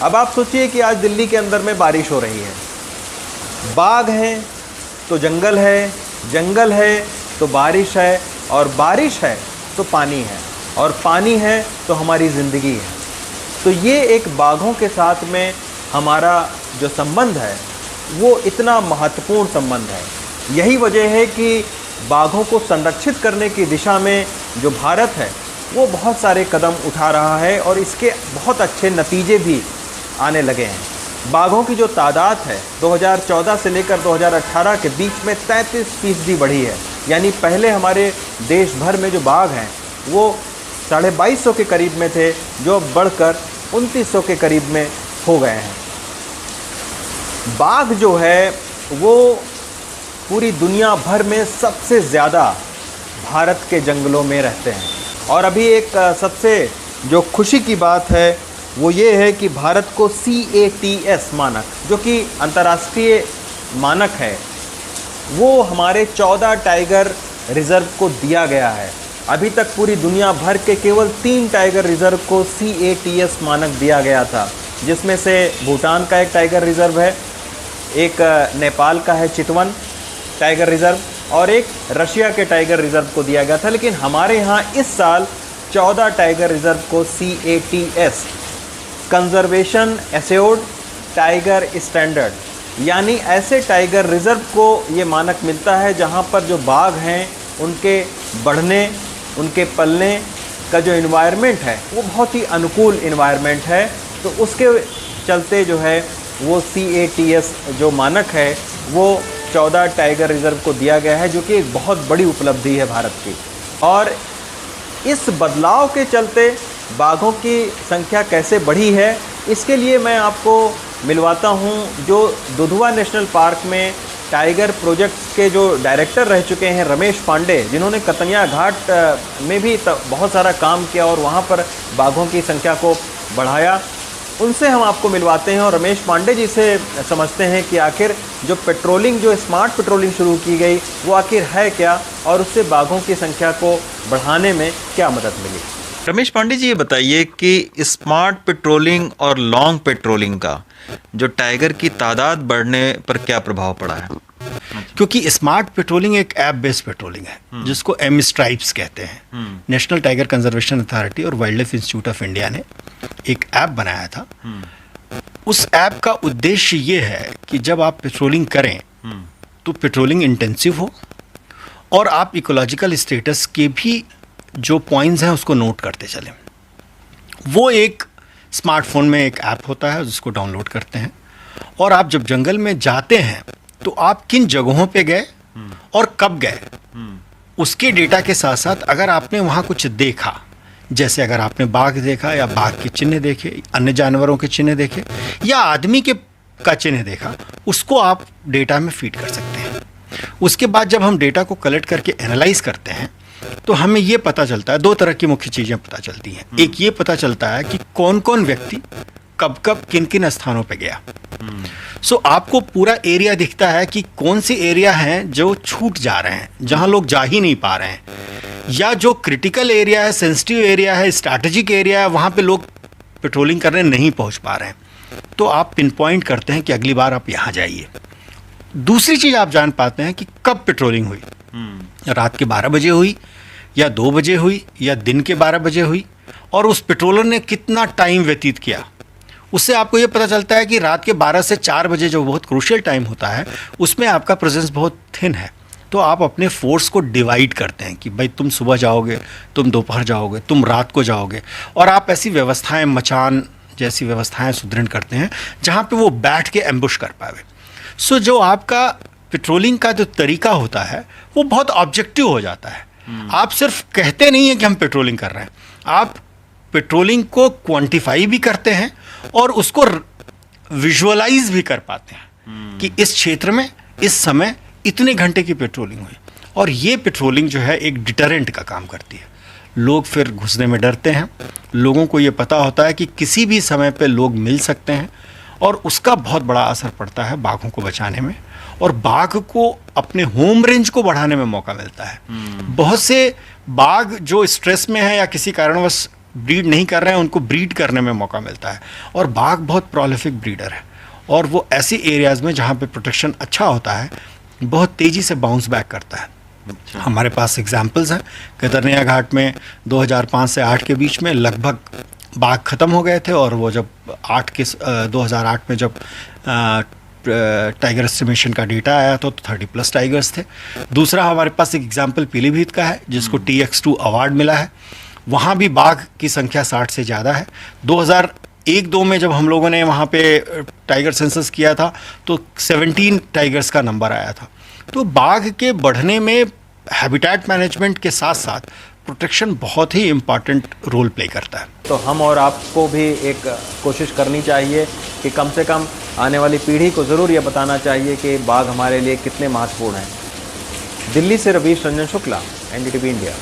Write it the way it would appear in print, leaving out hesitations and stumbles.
अब आप सोचिए कि आज दिल्ली के अंदर में बारिश हो रही है, बाग हैं तो जंगल है, जंगल है तो बारिश है, और बारिश है तो पानी है, और पानी है तो हमारी ज़िंदगी है। तो ये एक बाघों के साथ में हमारा जो संबंध है वो इतना महत्वपूर्ण संबंध है। यही वजह है कि बाघों को संरक्षित करने की दिशा में जो भारत है वो बहुत सारे कदम उठा रहा है, और इसके बहुत अच्छे नतीजे भी आने लगे हैं। बाघों की जो तादाद है 2014 से लेकर 2018 के बीच में 33% बढ़ी है। यानी पहले हमारे देश भर में जो बाघ हैं वो 2250 के करीब में थे, जो बढ़कर 2900 के करीब में हो गए हैं। बाघ जो है वो पूरी दुनिया भर में सबसे ज़्यादा भारत के जंगलों में रहते हैं। और अभी एक सबसे जो खुशी की बात है वो ये है कि भारत को CATS मानक, जो कि अंतर्राष्ट्रीय मानक है, वो हमारे 14 टाइगर रिज़र्व को दिया गया है। अभी तक पूरी दुनिया भर के केवल 3 टाइगर रिज़र्व को CATS मानक दिया गया था, जिसमें से भूटान का एक टाइगर रिज़र्व है, एक नेपाल का है चितवन टाइगर रिज़र्व, और एक रशिया के टाइगर रिज़र्व को दिया गया था। लेकिन हमारे यहाँ इस साल 14 टाइगर रिज़र्व को CATS conservation assured tiger standard, यानी ऐसे टाइगर रिज़र्व को ये मानक मिलता है जहाँ पर जो बाघ हैं उनके बढ़ने, उनके पलने का जो इन्वायरमेंट है वो बहुत ही अनुकूल इन्वायरमेंट है। तो उसके चलते जो है वो CATS जो मानक है वो 14 टाइगर रिज़र्व को दिया गया है, जो कि एक बहुत बड़ी उपलब्धि है भारत की। और इस बदलाव के चलते बाघों की संख्या कैसे बढ़ी है, इसके लिए मैं आपको मिलवाता हूं जो दुधवा नेशनल पार्क में टाइगर प्रोजेक्ट्स के जो डायरेक्टर रह चुके हैं रमेश पांडे, जिन्होंने कतनिया घाट में भी बहुत सारा काम किया और वहां पर बाघों की संख्या को बढ़ाया। उनसे हम आपको मिलवाते हैं और रमेश पांडे जी से समझते हैं कि आखिर जो पेट्रोलिंग, जो स्मार्ट पेट्रोलिंग शुरू की गई वो आखिर है क्या, और उससे बाघों की संख्या को बढ़ाने में क्या मदद मिली। रमेश पांडे जी, ये बताइए कि स्मार्ट पेट्रोलिंग और लॉन्ग पेट्रोलिंग का जो टाइगर की तादाद बढ़ने पर क्या प्रभाव पड़ा है? क्योंकि स्मार्ट पेट्रोलिंग एक ऐप बेस्ड पेट्रोलिंग है जिसको M स्ट्राइप्स कहते हैं। नेशनल टाइगर कंजर्वेशन अथॉरिटी और wild life institute of India ने एक ऐप बनाया था। उस ऐप का उद्देश्य ये है कि जब आप पेट्रोलिंग करें तो पेट्रोलिंग इंटेंसिव हो और आप इकोलॉजिकल स्टेटस के भी जो पॉइंट्स हैं उसको नोट करते चलें। वो एक स्मार्टफोन में एक ऐप होता है जिसको डाउनलोड करते हैं, और आप जब जंगल में जाते हैं तो आप किन जगहों पे गए और कब गए उसके डेटा के साथ साथ अगर आपने वहाँ कुछ देखा, जैसे अगर आपने बाघ देखा या बाघ के चिन्ह देखे, अन्य जानवरों के चिन्ह देखे या आदमी के का चिन्ह देखा, उसको आप डेटा में फीड कर सकते हैं। उसके बाद जब हम डेटा को कलेक्ट करके एनालाइज करते हैं तो हमें ये पता चलता है, 2 तरह की मुख्य चीज़ें पता चलती हैं। एक ये पता चलता है कि कौन कौन व्यक्ति कब कब किन किन स्थानों पे गया। सो आपको पूरा एरिया दिखता है कि कौन से एरिया हैं जो छूट जा रहे हैं, जहां लोग जा ही नहीं पा रहे हैं, या जो क्रिटिकल एरिया है, सेंसिटिव एरिया है, स्ट्रैटेजिक एरिया है, वहां पे लोग पेट्रोलिंग करने नहीं पहुंच पा रहे हैं। तो आप पिन पॉइंट करते हैं कि अगली बार आप यहाँ जाइए। दूसरी चीज़ आप जान पाते हैं कि कब पेट्रोलिंग हुई, रात के 12 बजे हुई या 2 बजे हुई या दिन के 12 बजे हुई, और उस पेट्रोलर ने कितना टाइम व्यतीत किया। उससे आपको ये पता चलता है कि रात के 12 से 4 बजे जो बहुत क्रूशियल टाइम होता है उसमें आपका प्रेजेंस बहुत थिन है। तो आप अपने फोर्स को डिवाइड करते हैं कि भाई तुम सुबह जाओगे, तुम दोपहर जाओगे, तुम रात को जाओगे, और आप ऐसी व्यवस्थाएं, मचान जैसी व्यवस्थाएं सुदृढ़ करते हैं जहाँ पे वो बैठ के एम्बुश कर पाए। सो जो आपका पेट्रोलिंग का जो तरीका होता है वो बहुत ऑब्जेक्टिव हो जाता है। आप सिर्फ कहते नहीं हैं कि हम पेट्रोलिंग कर रहे हैं, आप पेट्रोलिंग को क्वांटिफाई भी करते हैं और उसको विजुअलाइज भी कर पाते हैं कि इस क्षेत्र में इस समय इतने घंटे की पेट्रोलिंग हुई। और ये पेट्रोलिंग जो है एक डिटरेंट का काम करती है। लोग फिर घुसने में डरते हैं, लोगों को ये पता होता है कि किसी भी समय पे लोग मिल सकते हैं, और उसका बहुत बड़ा असर पड़ता है बाघों को बचाने में, और बाघ को अपने होम रेंज को बढ़ाने में मौका मिलता है। बहुत से बाघ जो स्ट्रेस में है या किसी कारणवश ब्रीड नहीं कर रहे हैं उनको ब्रीड करने में मौका मिलता है। और बाघ बहुत प्रोलिफिक ब्रीडर है और वो ऐसी एरियाज़ में जहाँ पे प्रोटेक्शन अच्छा होता है बहुत तेज़ी से बाउंस बैक करता है। अच्छा। हमारे पास एग्जाम्पल्स हैं, कतरनिया घाट में 2005 से 8 के बीच में लगभग बाघ ख़त्म हो गए थे और वो जब 2008 में जब टाइगर एस्टिमेशन का डेटा आया तो 30+ टाइगर्स थे। दूसरा हमारे पास एक एग्जाम्पल पीलीभीत का है जिसको TX2 अवार्ड मिला है, वहाँ भी बाघ की संख्या 60 से ज़्यादा है। 2001-2 में जब हम लोगों ने वहाँ पे टाइगर सेंसस किया था तो 17 टाइगर्स का नंबर आया था। तो बाघ के बढ़ने में हैबिटेट मैनेजमेंट के साथ साथ प्रोटेक्शन बहुत ही इम्पॉर्टेंट रोल प्ले करता है। तो हम और आपको भी एक कोशिश करनी चाहिए कि कम से कम आने वाली पीढ़ी को ज़रूर ये बताना चाहिए कि बाघ हमारे लिए कितने महत्वपूर्ण हैं। दिल्ली से रवीश रंजन शुक्ला, NDTV इंडिया।